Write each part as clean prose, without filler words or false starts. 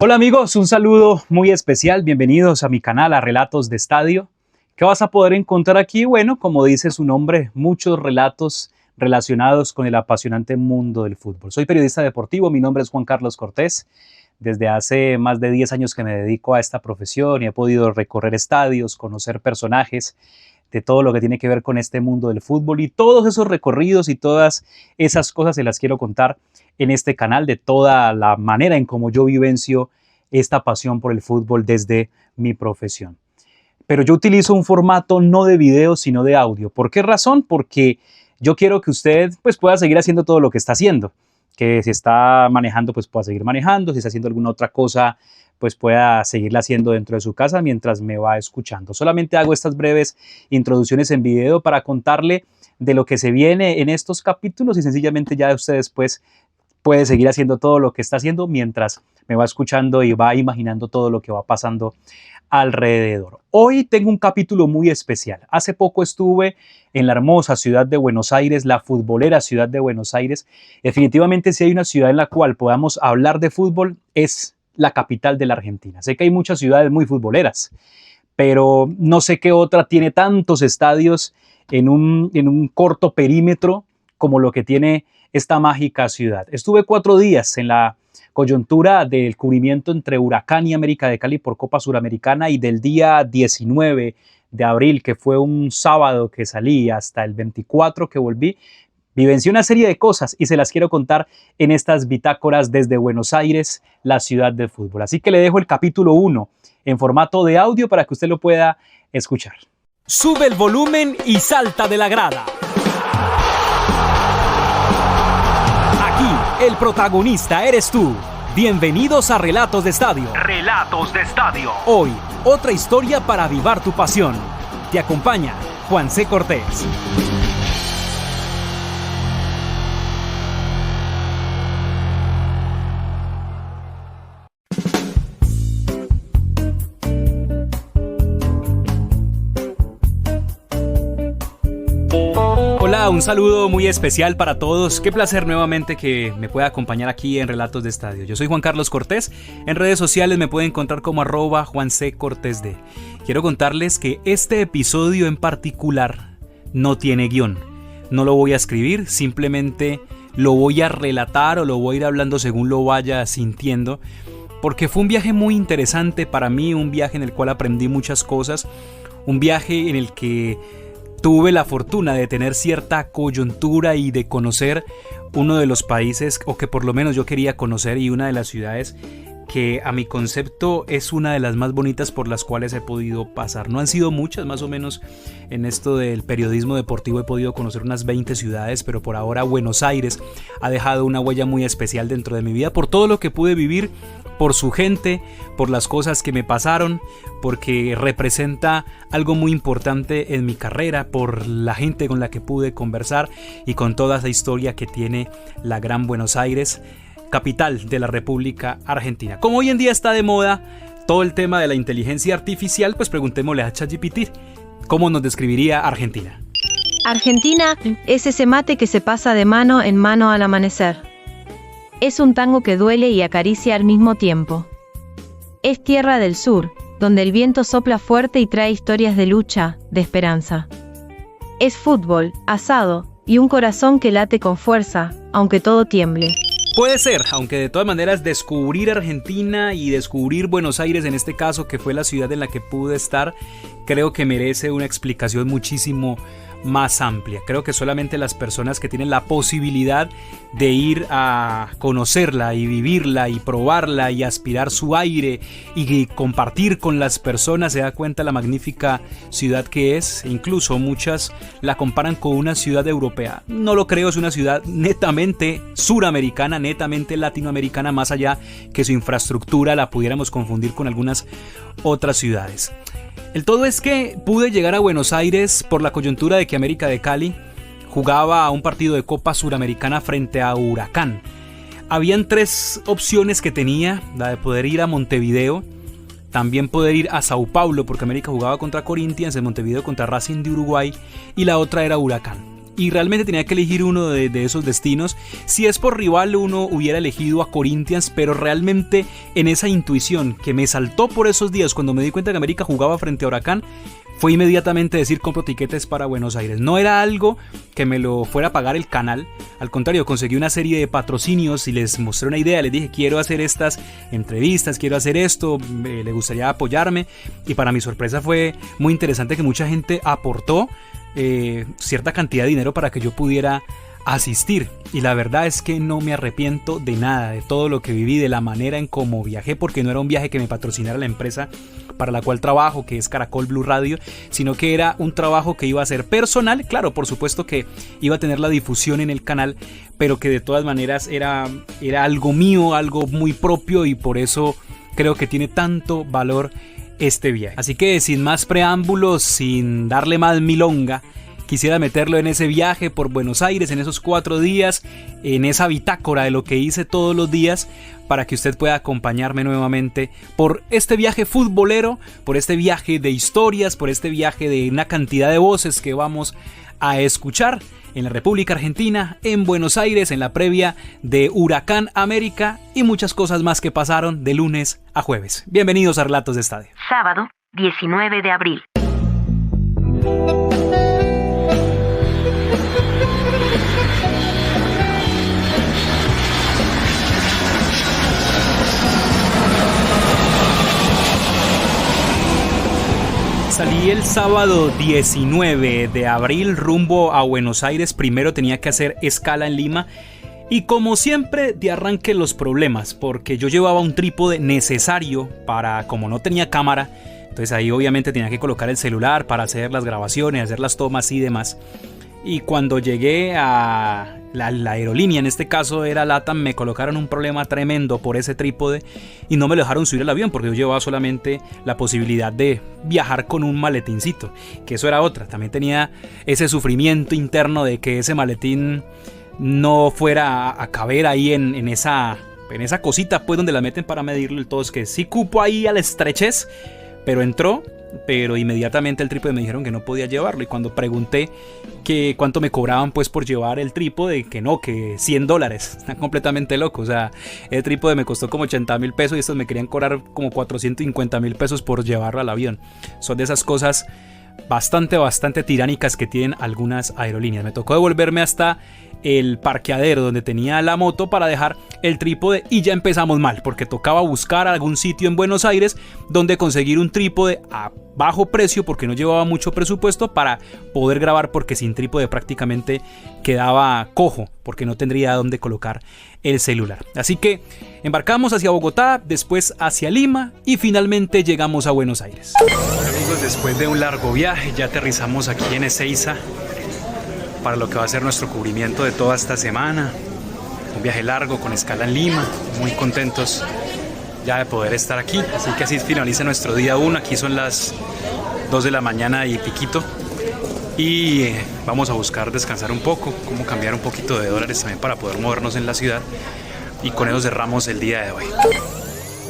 Hola amigos, un saludo muy especial, bienvenidos a mi canal, a Relatos de Estadio. ¿Qué vas a poder encontrar aquí? Bueno, como dice su nombre, muchos relatos relacionados con el apasionante mundo del fútbol. Soy periodista deportivo, mi nombre es Juan Carlos Cortés. Desde hace más de 10 años que me dedico a esta profesión y he podido recorrer estadios, conocer personajes de todo lo que tiene que ver con este mundo del fútbol, y todos esos recorridos y todas esas cosas se las quiero contar en este canal, de toda la manera en cómo yo vivencio esta pasión por el fútbol desde mi profesión. Pero yo utilizo un formato no de video, sino de audio. ¿Por qué razón? Porque yo quiero que usted pueda seguir haciendo todo lo que está haciendo. Que si está manejando, pues pueda seguir manejando. Si está haciendo alguna otra cosa, pues pueda seguirla haciendo dentro de su casa mientras me va escuchando. Solamente hago estas breves introducciones en video para contarle de lo que se viene en estos capítulos, y sencillamente ya usted después puede seguir haciendo todo lo que está haciendo mientras me va escuchando y va imaginando todo lo que va pasando alrededor. Hoy tengo un capítulo muy especial. Hace poco estuve en la hermosa ciudad de Buenos Aires, la futbolera ciudad de Buenos Aires. Definitivamente, si hay una ciudad en la cual podamos hablar de fútbol, es la capital de la Argentina. Sé que hay muchas ciudades muy futboleras, pero no sé qué otra tiene tantos estadios en un corto perímetro como lo que tiene esta mágica ciudad. Estuve 4 días en la coyuntura del cubrimiento entre Huracán y América de Cali por Copa Suramericana, y del día 19 de abril, que fue un sábado que salí, hasta el 24 que volví, vivencié una serie de cosas y se las quiero contar en estas bitácoras desde Buenos Aires, la ciudad del fútbol. Así que le dejo el capítulo 1 en formato de audio para que usted lo pueda escuchar. Sube el volumen y salta de la grada. Aquí, el protagonista eres tú. Bienvenidos a Relatos de Estadio. Relatos de Estadio. Hoy, otra historia para avivar tu pasión. Te acompaña Juan C. Cortés. Hola, un saludo muy especial para todos. Qué placer nuevamente que me pueda acompañar aquí en Relatos de Estadio. Yo soy Juan Carlos Cortés. En redes sociales me pueden encontrar como @JuanCCortésD. Quiero contarles que este episodio en particular no tiene guión. No lo voy a escribir, simplemente lo voy a relatar o lo voy a ir hablando según lo vaya sintiendo. Porque fue un viaje muy interesante para mí, un viaje en el cual aprendí muchas cosas, un viaje en el que tuve la fortuna de tener cierta coyuntura y de conocer uno de los países, o que por lo menos yo quería conocer, y una de las ciudades que a mi concepto es una de las más bonitas por las cuales he podido pasar. No han sido muchas, más o menos en esto del periodismo deportivo he podido conocer unas 20 ciudades, pero por ahora Buenos Aires ha dejado una huella muy especial dentro de mi vida por todo lo que pude vivir, por su gente, por las cosas que me pasaron, porque representa algo muy importante en mi carrera, por la gente con la que pude conversar y con toda esa historia que tiene la gran Buenos Aires, capital de la República Argentina. Como hoy en día está de moda todo el tema de la inteligencia artificial, pues preguntémosle a ChatGPT cómo nos describiría Argentina. Argentina es ese mate que se pasa de mano en mano al amanecer. Es un tango que duele y acaricia al mismo tiempo. Es tierra del sur, donde el viento sopla fuerte y trae historias de lucha, de esperanza. Es fútbol, asado, y un corazón que late con fuerza, aunque todo tiemble. Puede ser, aunque de todas maneras descubrir Argentina y descubrir Buenos Aires en este caso, que fue la ciudad en la que pude estar, creo que merece una explicación muchísimo más amplia. Creo que solamente las personas que tienen la posibilidad de ir a conocerla y vivirla y probarla y aspirar su aire y compartir con las personas se da cuenta de la magnífica ciudad que es. Incluso muchas la comparan con una ciudad europea. No lo creo, es una ciudad netamente suramericana, netamente latinoamericana, más allá que su infraestructura la pudiéramos confundir con algunas otras ciudades. El todo es que pude llegar a Buenos Aires por la coyuntura de que América de Cali jugaba un partido de Copa Suramericana frente a Huracán. Habían 3 opciones que tenía: la de poder ir a Montevideo, también poder ir a Sao Paulo porque América jugaba contra Corinthians, en Montevideo contra Racing de Uruguay, y la otra era Huracán. y realmente tenía que elegir uno de esos destinos. Si es por rival, uno hubiera elegido a Corinthians, pero realmente en esa intuición que me saltó por esos días cuando me di cuenta que América jugaba frente a Huracán, fue inmediatamente decir compro tiquetes para Buenos Aires. No era algo que me lo fuera a pagar el canal, al contrario, conseguí una serie de patrocinios y les mostré una idea, les dije quiero hacer estas entrevistas, quiero hacer esto, le gustaría apoyarme, y para mi sorpresa fue muy interesante que mucha gente aportó cierta cantidad de dinero para que yo pudiera asistir, y la verdad es que no me arrepiento de nada, de todo lo que viví, de la manera en cómo viajé, porque no era un viaje que me patrocinara la empresa para la cual trabajo, que es Caracol Blue Radio, sino que era un trabajo que iba a ser personal. Claro, por supuesto que iba a tener la difusión en el canal, pero que de todas maneras era algo mío, algo muy propio, y por eso creo que tiene tanto valor este viaje. Así que sin más preámbulos, sin darle más milonga, quisiera meterlo en ese viaje por Buenos Aires, en esos 4 días, en esa bitácora de lo que hice todos los días, para que usted pueda acompañarme nuevamente por este viaje futbolero, por este viaje de historias, por este viaje de una cantidad de voces que vamos a escuchar en la República Argentina, en Buenos Aires, en la previa de Huracán América y muchas cosas más que pasaron de lunes a jueves. Bienvenidos a Relatos de Estadio. Sábado, 19 de abril. Salí el sábado 19 de abril rumbo a Buenos Aires. Primero tenía que hacer escala en Lima. Y como siempre, de arranque los problemas, porque yo llevaba un trípode necesario para, como no tenía cámara, entonces ahí obviamente tenía que colocar el celular para hacer las grabaciones, hacer las tomas y demás. Y cuando llegué a la aerolínea, en este caso era LATAM, me colocaron un problema tremendo por ese trípode y no me lo dejaron subir al avión, porque yo llevaba solamente la posibilidad de viajar con un maletincito, que eso era otra. También tenía ese sufrimiento interno de que ese maletín no fuera a caber ahí en esa cosita pues donde la meten para medirlo. El todo es que sí cupo ahí a la estrechez, pero entró. Pero inmediatamente el trípode me dijeron que no podía llevarlo, y cuando pregunté que cuánto me cobraban pues por llevar el trípode, que no, que $100. Están completamente locos. O sea, el trípode me costó como 80,000 pesos y estos me querían cobrar como 450,000 pesos por llevarlo al avión. Son de esas cosas bastante tiránicas que tienen algunas aerolíneas. Me tocó devolverme hasta el parqueadero donde tenía la moto para dejar el trípode, y ya empezamos mal, porque tocaba buscar algún sitio en Buenos Aires donde conseguir un trípode a bajo precio, porque no llevaba mucho presupuesto para poder grabar, porque sin trípode prácticamente quedaba cojo, porque no tendría dónde colocar el celular. Así que embarcamos hacia Bogotá, después hacia Lima y finalmente llegamos a Buenos Aires. Bueno, amigos, después de un largo viaje ya aterrizamos aquí en Ezeiza para lo que va a ser nuestro cubrimiento de toda esta semana. Un viaje largo con escala en Lima, muy contentos ya de poder estar aquí. Así que así finaliza nuestro día 1. Aquí son las 2 de la mañana y piquito. Y vamos a buscar descansar un poco, cómo cambiar un poquito de dólares también para poder movernos en la ciudad. Y con eso cerramos el día de hoy.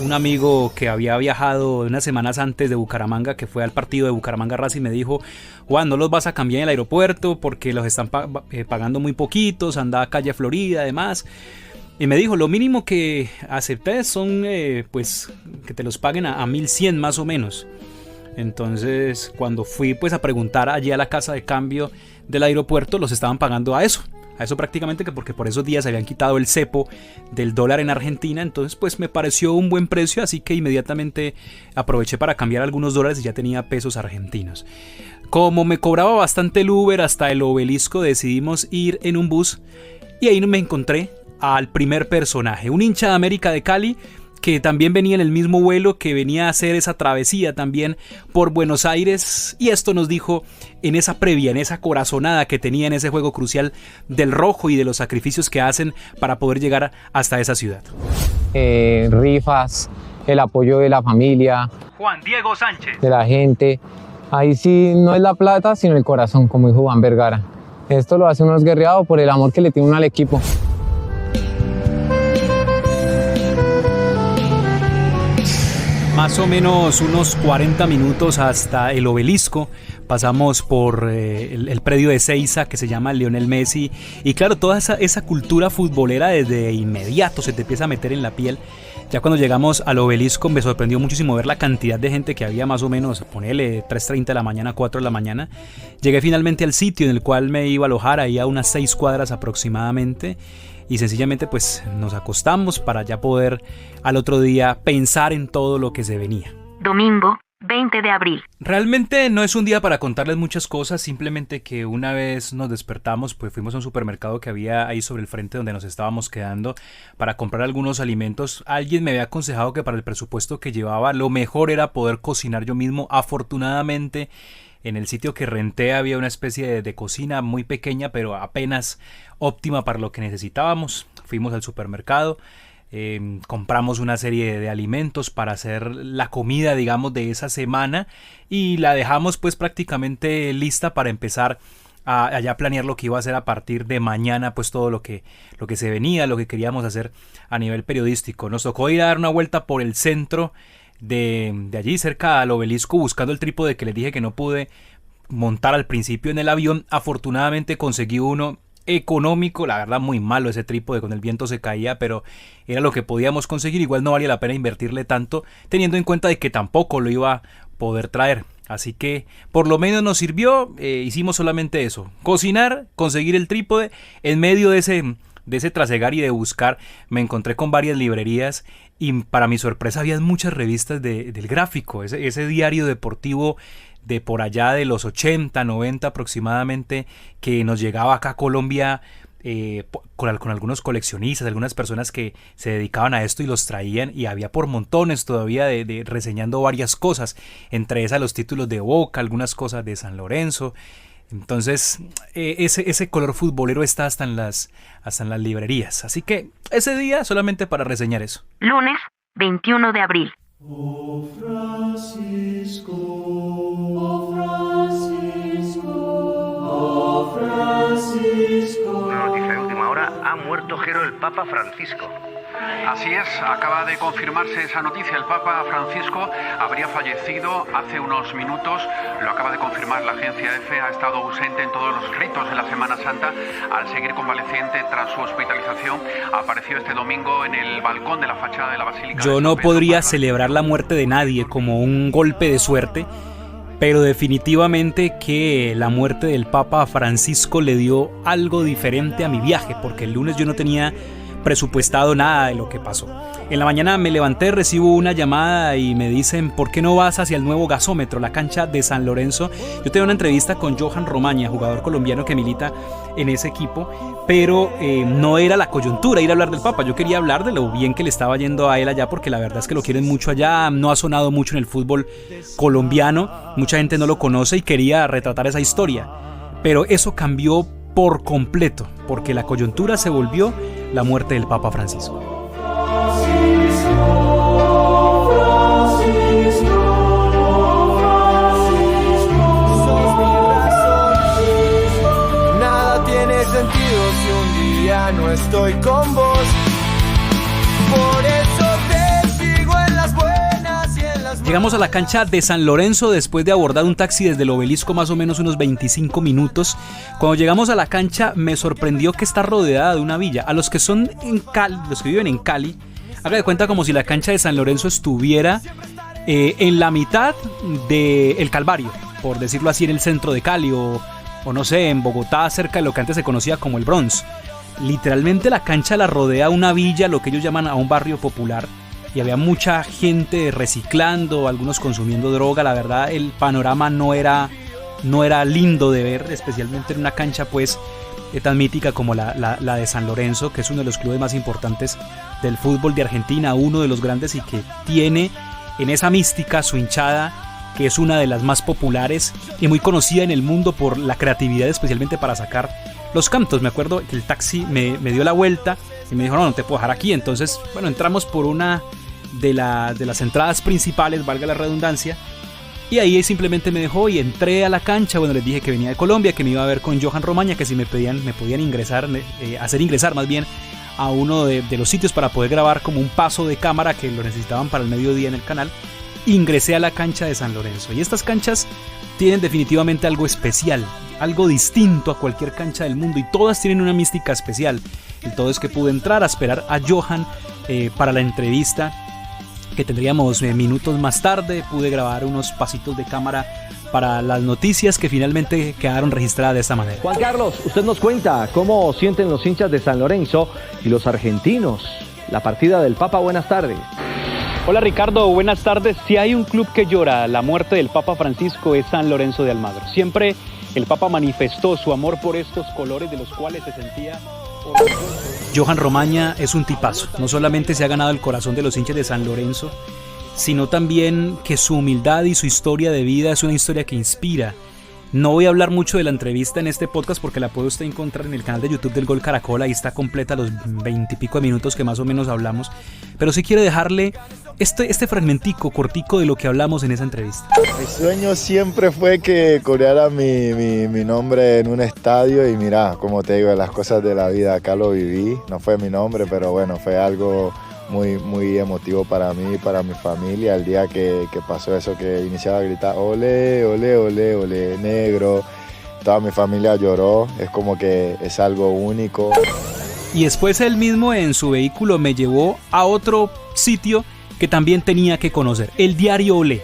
Un amigo que había viajado unas semanas antes de Bucaramanga, que fue al partido de Bucaramanga Racing, me dijo: Juan, no los vas a cambiar en el aeropuerto porque los están pagando muy poquitos, anda a calle Florida además. Y me dijo, lo mínimo que acepté son pues que te los paguen a 1.100 más o menos. Entonces cuando fui pues a preguntar allí a la casa de cambio del aeropuerto, los estaban pagando a eso prácticamente, que porque por esos días habían quitado el cepo del dólar en Argentina. Entonces pues me pareció un buen precio, así que inmediatamente aproveché para cambiar algunos dólares y ya tenía pesos argentinos. Como me cobraba bastante el Uber hasta el Obelisco, decidimos ir en un bus, y ahí me encontré al primer personaje, un hincha de América de Cali, que también venía en el mismo vuelo, que venía a hacer esa travesía también por Buenos Aires, y esto nos dijo en esa previa, en esa corazonada que tenía en ese juego crucial del rojo y de los sacrificios que hacen para poder llegar hasta esa ciudad. Rifas, el apoyo de la familia, Juan Diego Sánchez, de la gente. Ahí sí no es la plata, sino el corazón, como dijo Juan Vergara. Esto lo hace uno esguerreado por el amor que le tiene uno al equipo. Más o menos unos 40 minutos hasta el Obelisco. Pasamos por el predio de Ezeiza, que se llama Lionel Messi. Y claro, toda esa cultura futbolera desde inmediato se te empieza a meter en la piel. Ya cuando llegamos al Obelisco me sorprendió muchísimo ver la cantidad de gente que había, más o menos, ponele 3:30 de la mañana, 4 de la mañana. Llegué finalmente al sitio en el cual me iba a alojar, ahí a unas 6 cuadras aproximadamente. Y sencillamente pues nos acostamos para ya poder al otro día pensar en todo lo que se venía. Domingo, 20 de abril. Realmente no es un día para contarles muchas cosas, simplemente que una vez nos despertamos, pues fuimos a un supermercado que había ahí sobre el frente donde nos estábamos quedando para comprar algunos alimentos. Alguien me había aconsejado que para el presupuesto que llevaba lo mejor era poder cocinar yo mismo. Afortunadamente, en el sitio que renté había una especie de cocina muy pequeña, pero apenas óptima para lo que necesitábamos. Fuimos al supermercado, compramos una serie de alimentos para hacer la comida, digamos, de esa semana y la dejamos pues prácticamente lista para empezar a ya planear lo que iba a hacer a partir de mañana, pues todo lo que se venía, lo que queríamos hacer a nivel periodístico. Nos tocó ir a dar una vuelta por el centro de allí cerca al Obelisco buscando el trípode que les dije que no pude montar al principio en el avión. Afortunadamente conseguí uno económico, la verdad muy malo ese trípode, con el viento se caía, pero era lo que podíamos conseguir. Igual no valía la pena invertirle tanto teniendo en cuenta de que tampoco lo iba a poder traer, así que por lo menos nos sirvió. Hicimos solamente eso, cocinar, conseguir el trípode. En medio de ese trasegar y de buscar me encontré con varias librerías y para mi sorpresa había muchas revistas del Gráfico, ese diario deportivo de por allá de los 80, 90 aproximadamente, que nos llegaba acá a Colombia con algunos coleccionistas, algunas personas que se dedicaban a esto y los traían, y había por montones todavía de reseñando varias cosas, entre esas los títulos de Boca, algunas cosas de San Lorenzo. Entonces ese color futbolero está hasta en las librerías. Así que ese día solamente para reseñar eso. Lunes, 21 de abril. Oh Francisco, oh Francisco, oh Francisco. Una noticia de última hora: ha muerto Jero, el Papa Francisco. Así es, acaba de confirmarse esa noticia. El Papa Francisco habría fallecido hace unos minutos. Lo acaba de confirmar la agencia EFE. Ha estado ausente en todos los ritos de la Semana Santa. Al seguir convaleciente tras su hospitalización, apareció este domingo en el balcón de la fachada de la Basílica. Yo no podría celebrar la muerte de nadie como un golpe de suerte, pero definitivamente que la muerte del Papa Francisco le dio algo diferente a mi viaje, porque el lunes yo no tenía presupuestado nada de lo que pasó. En la mañana me levanté, recibo una llamada y me dicen: ¿por qué no vas hacia el nuevo gasómetro, la cancha de San Lorenzo? Yo tengo una entrevista con Johan Romaña, jugador colombiano que milita en ese equipo, pero no era la coyuntura ir a hablar del Papa. Yo quería hablar de lo bien que le estaba yendo a él allá, porque la verdad es que lo quieren mucho allá, no ha sonado mucho en el fútbol colombiano, mucha gente no lo conoce y quería retratar esa historia, pero eso cambió por completo, porque la coyuntura se volvió la muerte del Papa Francisco. Nada tiene sentido si un día no estoy con vos. Por eso te sigo en las buenas y en las malas. Llegamos a la cancha de San Lorenzo después de abordar un taxi desde el Obelisco, más o menos unos 25 minutos. Cuando llegamos a la cancha me sorprendió que está rodeada de una villa. A los que son en Cali, los que viven en Cali, haga de cuenta como si la cancha de San Lorenzo estuviera en la mitad del Calvario, por decirlo así, en el centro de Cali, o no sé, en Bogotá, cerca de lo que antes se conocía como el Bronx. Literalmente la cancha la rodea una villa, lo que ellos llaman a un barrio popular, y había mucha gente reciclando, algunos consumiendo droga. La verdad, el panorama no era lindo de ver, especialmente en una cancha pues tan mítica como la de San Lorenzo, que es uno de los clubes más importantes del fútbol de Argentina, uno de los grandes, y que tiene en esa mística su hinchada, que es una de las más populares y muy conocida en el mundo por la creatividad, especialmente para sacar los cantos. Me acuerdo que el taxi me dio la vuelta y me dijo: no te puedo dejar aquí. Entonces, bueno, entramos por una de las entradas principales, valga la redundancia, y ahí simplemente me dejó y entré a la cancha. Bueno, les dije que venía de Colombia, que me iba a ver con Johan Romaña, que si me podían hacer ingresar más bien a uno de los sitios para poder grabar como un paso de cámara que lo necesitaban para el mediodía en el canal. ingresé a la cancha de San Lorenzo. Y estas canchas tienen definitivamente algo especial, algo distinto a cualquier cancha del mundo, y todas tienen una mística especial. El todo es que pude entrar a esperar a Johan para la entrevista que tendríamos minutos más tarde. Pude grabar unos pasitos de cámara para las noticias que finalmente quedaron registradas de esta manera. Juan Carlos, usted nos cuenta cómo sienten los hinchas de San Lorenzo y los argentinos la partida del Papa. Buenas tardes. Hola Ricardo, buenas tardes. Si hay un club que llora la muerte del Papa Francisco es San Lorenzo de Almagro. Siempre el Papa manifestó su amor por estos colores de los cuales se sentía orgulloso. Johan Romaña es un tipazo. No solamente se ha ganado el corazón de los hinchas de San Lorenzo, sino también que su humildad y su historia de vida es una historia que inspira. No voy a hablar mucho de la entrevista en este podcast porque la puede usted encontrar en el canal de YouTube del Gol Caracol. Ahí está completa los 20 y pico de minutos que más o menos hablamos. Pero sí quiero dejarle este fragmentico cortico de lo que hablamos en esa entrevista. Mi sueño siempre fue que coreara mi nombre en un estadio, y mira, como te digo, las cosas de la vida acá lo viví. No fue mi nombre, pero bueno, fue algo muy, muy emotivo para mí y para mi familia. El día que pasó eso, que iniciaba a gritar ole, ole, ole, ole, negro, toda mi familia lloró. Es como que es algo único. Y después él mismo en su vehículo me llevó a otro sitio que también tenía que conocer, el Diario Olé.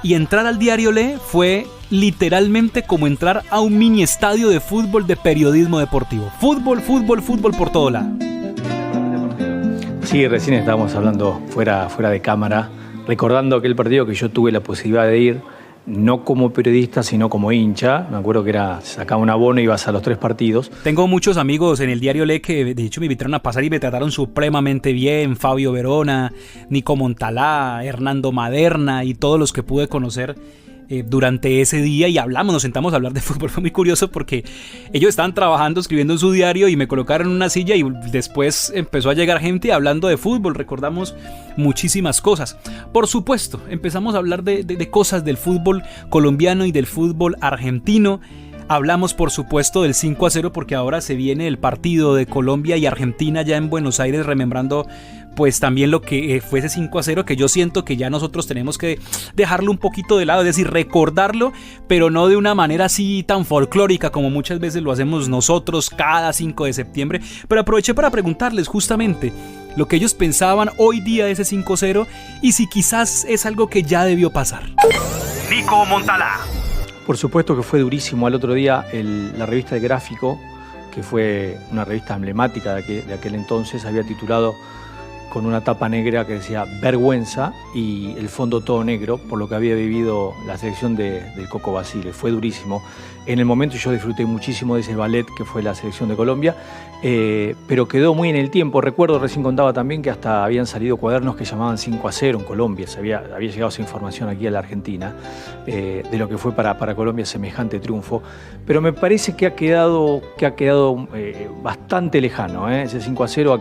Y entrar al Diario Olé fue literalmente como entrar a un mini estadio de fútbol de periodismo deportivo. Fútbol, fútbol, fútbol por todo lado. Sí, recién estábamos hablando fuera de cámara, recordando aquel partido que yo tuve la posibilidad de ir, no como periodista, sino como hincha. Me acuerdo que sacaba un abono y ibas a los 3 partidos. Tengo muchos amigos en el Diario Le que de hecho me invitaron a pasar y me trataron supremamente bien. Fabio Verona, Nico Montalá, Hernando Maderna y todos los que pude conocer durante ese día, y nos sentamos a hablar de fútbol. Fue muy curioso porque ellos estaban trabajando, escribiendo en su diario, y me colocaron en una silla, y después empezó a llegar gente hablando de fútbol. Recordamos muchísimas cosas. Por supuesto, empezamos a hablar de cosas del fútbol colombiano y del fútbol argentino. Hablamos, por supuesto, del 5-0 porque ahora se viene el partido de Colombia y Argentina ya en Buenos Aires, remembrando pues también lo que fue ese 5-0, que yo siento que ya nosotros tenemos que dejarlo un poquito de lado, es decir, recordarlo, pero no de una manera así tan folclórica como muchas veces lo hacemos nosotros cada 5 de septiembre. Pero aproveché para preguntarles justamente lo que ellos pensaban hoy día de ese 5-0 y si quizás es algo que ya debió pasar. Nico Montalá. Por supuesto que fue durísimo. Al otro día la revista El Gráfico, que fue una revista emblemática de aquel entonces, había titulado con una tapa negra que decía vergüenza y el fondo todo negro por lo que había vivido la selección del Coco Basile. Fue durísimo. En el momento yo disfruté muchísimo de ese ballet que fue la selección de Colombia, pero quedó muy en el tiempo. Recuerdo, recién contaba también que hasta habían salido cuadernos que llamaban 5-0 en Colombia. Había llegado esa información aquí a la Argentina de lo que fue para Colombia semejante triunfo. Pero me parece que ha quedado bastante lejano. Ese 5-0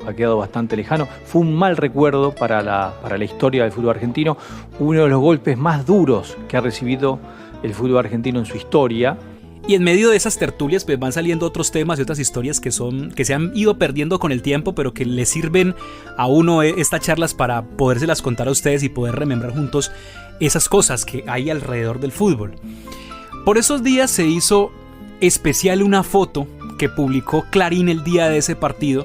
ha quedado bastante lejano. Fue un mal recuerdo para la historia del fútbol argentino. Uno de los golpes más duros que ha recibido el fútbol argentino en su historia. Y en medio de esas tertulias pues van saliendo otros temas y otras historias que se han ido perdiendo con el tiempo, pero que le sirven a uno estas charlas para podérselas contar a ustedes y poder remembrar juntos esas cosas que hay alrededor del fútbol. Por esos días se hizo especial una foto que publicó Clarín el día de ese partido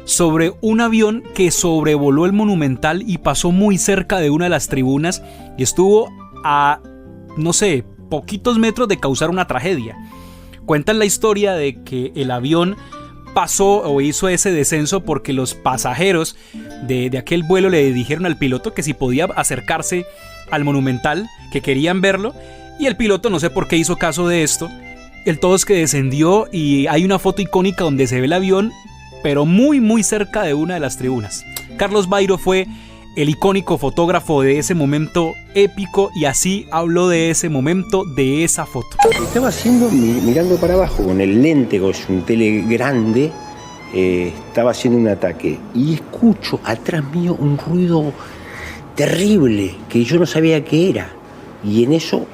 sobre un avión que sobrevoló el Monumental y pasó muy cerca de una de las tribunas y estuvo a, no sé, poquitos metros de causar una tragedia. Cuentan la historia de que el avión pasó o hizo ese descenso porque los pasajeros de aquel vuelo le dijeron al piloto que si podía acercarse al Monumental, que querían verlo, y el piloto no sé por qué hizo caso de esto. El todo es que descendió y hay una foto icónica donde se ve el avión, pero muy muy cerca de una de las tribunas. Carlos Bairo fue el icónico fotógrafo de ese momento épico y así habló de ese momento, de esa foto. Estaba haciendo, mirando para abajo con el lente, con un tele grande, estaba haciendo un ataque y escucho atrás mío un ruido terrible que yo no sabía qué era. Y en eso,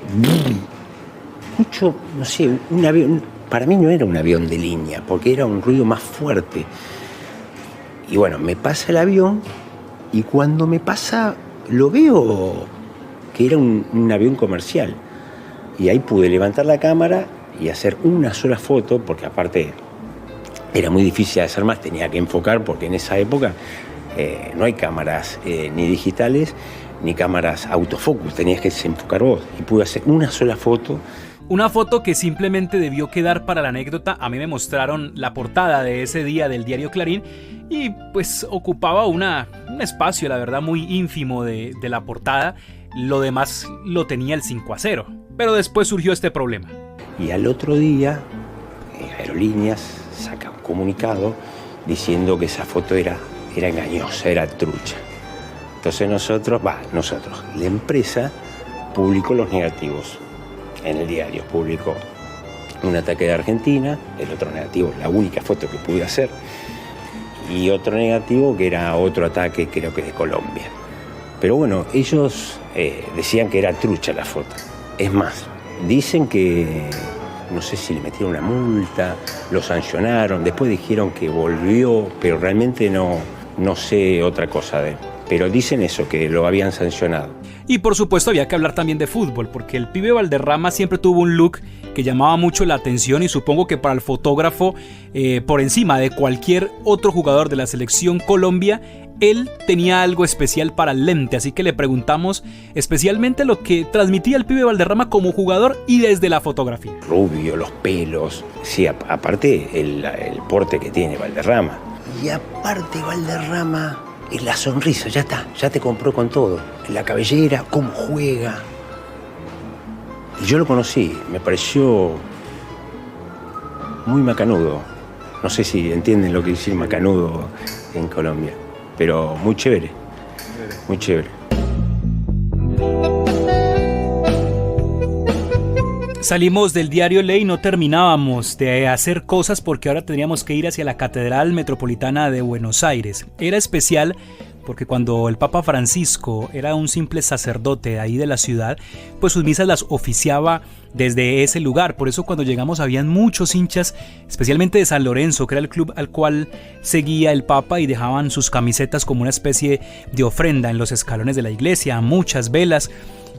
escucho, no sé, un avión. Para mí no era un avión de línea, porque era un ruido más fuerte. Y bueno, me pasa el avión y cuando me pasa lo veo que era un avión comercial. Y ahí pude levantar la cámara y hacer una sola foto, porque aparte era muy difícil de hacer más, tenía que enfocar, porque en esa época no hay cámaras ni digitales ni cámaras autofocus, tenías que desenfocar vos. Y pude hacer una sola foto. Una foto que simplemente debió quedar para la anécdota. A mí me mostraron la portada de ese día del diario Clarín y pues ocupaba un espacio, la verdad, muy ínfimo de la portada. Lo demás lo tenía el 5-0. Pero después surgió este problema. Y al otro día, Aerolíneas saca un comunicado diciendo que esa foto era engañosa, era trucha. Entonces nosotros, la empresa publicó los negativos en el diario. Publicó un ataque de Argentina, el otro negativo, la única foto que pude hacer, y otro negativo que era otro ataque, creo que de Colombia. Pero bueno, ellos decían que era trucha la foto. Es más, dicen que, no sé si le metieron una multa, lo sancionaron, después dijeron que volvió, pero realmente no sé otra cosa de él. Pero dicen eso, que lo habían sancionado. Y por supuesto había que hablar también de fútbol, porque el pibe Valderrama siempre tuvo un look que llamaba mucho la atención y supongo que para el fotógrafo, por encima de cualquier otro jugador de la selección Colombia, él tenía algo especial para el lente, así que le preguntamos especialmente lo que transmitía el pibe Valderrama como jugador y desde la fotografía. Rubio, los pelos, sí, aparte el porte que tiene Valderrama. Y aparte Valderrama, la sonrisa, ya está, ya te compró con todo. La cabellera, cómo juega. Y yo lo conocí, me pareció muy macanudo. No sé si entienden lo que decir macanudo en Colombia, pero muy chévere, muy chévere. Salimos del diario Ley y no terminábamos de hacer cosas porque ahora teníamos que ir hacia la Catedral Metropolitana de Buenos Aires. Era especial porque cuando el Papa Francisco era un simple sacerdote ahí de la ciudad, pues sus misas las oficiaba desde ese lugar. Por eso cuando llegamos habían muchos hinchas, especialmente de San Lorenzo, que era el club al cual seguía el Papa, y dejaban sus camisetas como una especie de ofrenda en los escalones de la iglesia, muchas velas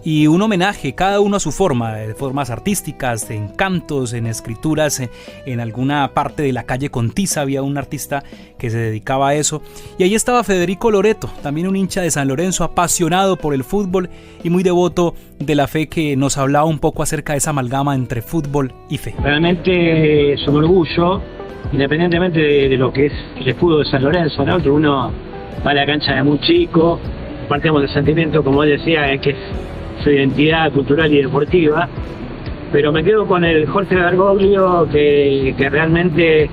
y un homenaje, cada uno a su forma, de formas artísticas, en cantos, en escrituras. En alguna parte de la calle Contiza había un artista que se dedicaba a eso. Y ahí estaba Federico Loreto, también un hincha de San Lorenzo, apasionado por el fútbol y muy devoto de la fe, que nos hablaba un poco acerca de esa amalgama entre fútbol y fe. Realmente es un orgullo, independientemente de lo que es el escudo de San Lorenzo, ¿no? Que uno va a la cancha de muy chico, partimos del sentimiento, como él decía, es que es su identidad cultural y deportiva, pero me quedo con el Jorge Bergoglio, que realmente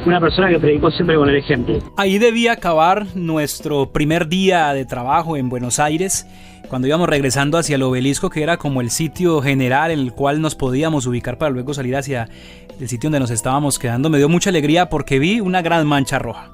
fue una persona que predicó siempre con el ejemplo. Ahí debía acabar nuestro primer día de trabajo en Buenos Aires, cuando íbamos regresando hacia el Obelisco, que era como el sitio general en el cual nos podíamos ubicar para luego salir hacia el sitio donde nos estábamos quedando. Me dio mucha alegría porque vi una gran mancha roja.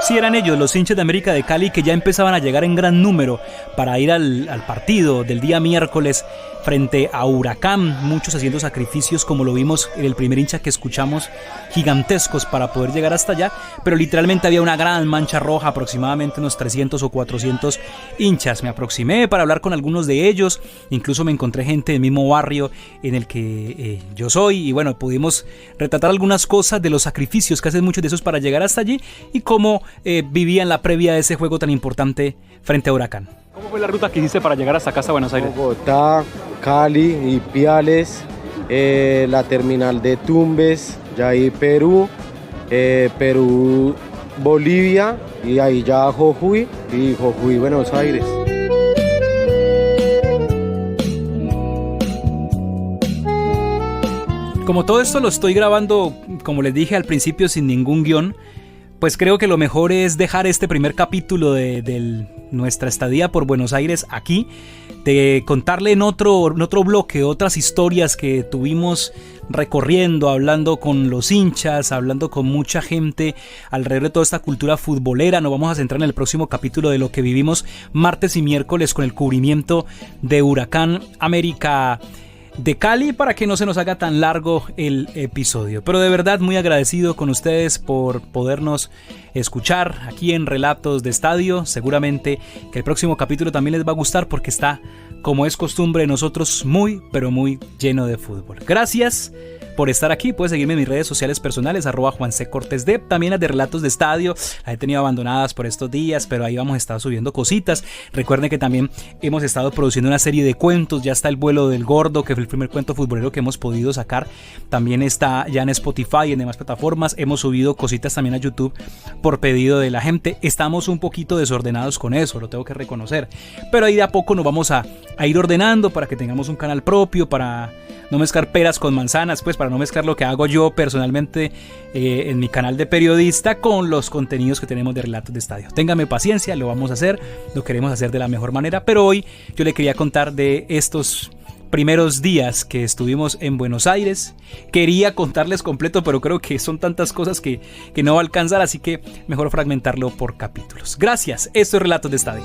Sí, eran ellos, los hinchas de América de Cali, que ya empezaban a llegar en gran número para ir al partido del día miércoles frente a Huracán, muchos haciendo sacrificios, como lo vimos en el primer hincha que escuchamos, gigantescos para poder llegar hasta allá, pero literalmente había una gran mancha roja, aproximadamente unos 300 o 400 hinchas. Me aproximé para hablar con algunos de ellos, incluso me encontré gente del mismo barrio en el que yo soy, y bueno, pudimos retratar algunas cosas de los sacrificios que hacen muchos de esos para llegar hasta allí y cómo vivían la previa de ese juego tan importante frente a Huracán. ¿Cómo fue la ruta que hiciste para llegar hasta casa a Buenos Aires? Bogotá, Cali, Ipiales, la terminal de Tumbes, ya ahí Perú, Perú, Bolivia, y ahí ya Jujuy, y Jujuy, Buenos Aires. Como todo esto lo estoy grabando, como les dije al principio, sin ningún guión, pues creo que lo mejor es dejar este primer capítulo de nuestra estadía por Buenos Aires aquí, de contarle en otro bloque otras historias que tuvimos recorriendo, hablando con los hinchas, hablando con mucha gente alrededor de toda esta cultura futbolera. Nos vamos a centrar en el próximo capítulo de lo que vivimos martes y miércoles con el cubrimiento de Huracán América de Cali, para que no se nos haga tan largo el episodio. Pero de verdad muy agradecido con ustedes por podernos escuchar aquí en Relatos de Estadio. Seguramente que el próximo capítulo también les va a gustar, porque está, como es costumbre de nosotros, muy pero muy lleno de fútbol. Gracias por estar aquí. Puedes seguirme en mis redes sociales personales, @JuanCCortesD, también las de Relatos de Estadio. Las he tenido abandonadas por estos días, pero ahí vamos a estar subiendo cositas. Recuerden que también hemos estado produciendo una serie de cuentos. Ya está El Vuelo del Gordo, que fue el primer cuento futbolero que hemos podido sacar. También está ya en Spotify y en demás plataformas. Hemos subido cositas también a YouTube por pedido de la gente. Estamos un poquito desordenados con eso, lo tengo que reconocer, pero ahí de a poco nos vamos a ir ordenando para que tengamos un canal propio, para no mezclar peras con manzanas, pues para no mezclar lo que hago yo personalmente en mi canal de periodista con los contenidos que tenemos de Relatos de Estadio. Téngame paciencia, lo vamos a hacer, lo queremos hacer de la mejor manera, pero hoy yo le quería contar de estos primeros días que estuvimos en Buenos Aires. Quería contarles completo, pero creo que son tantas cosas que no va a alcanzar, así que mejor fragmentarlo por capítulos. Gracias, esto es Relatos de Estadio.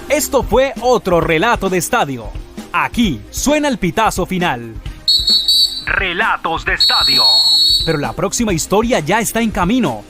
Esto fue otro Relato de Estadio. Aquí suena el pitazo final. Relatos de Estadio. Pero la próxima historia ya está en camino.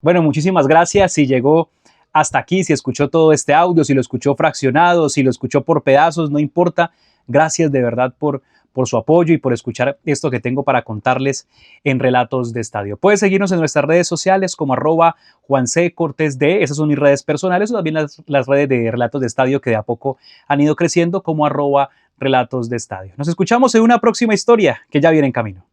Bueno, muchísimas gracias. Si llegó hasta aquí, si escuchó todo este audio, si lo escuchó fraccionado, si lo escuchó por pedazos, no importa. Gracias de verdad por su apoyo y por escuchar esto que tengo para contarles en Relatos de Estadio. Puedes seguirnos en nuestras redes sociales como @JuanCCortesD, esas son mis redes personales, o también las redes de Relatos de Estadio que de a poco han ido creciendo como @Relatos de Estadio. Nos escuchamos en una próxima historia que ya viene en camino.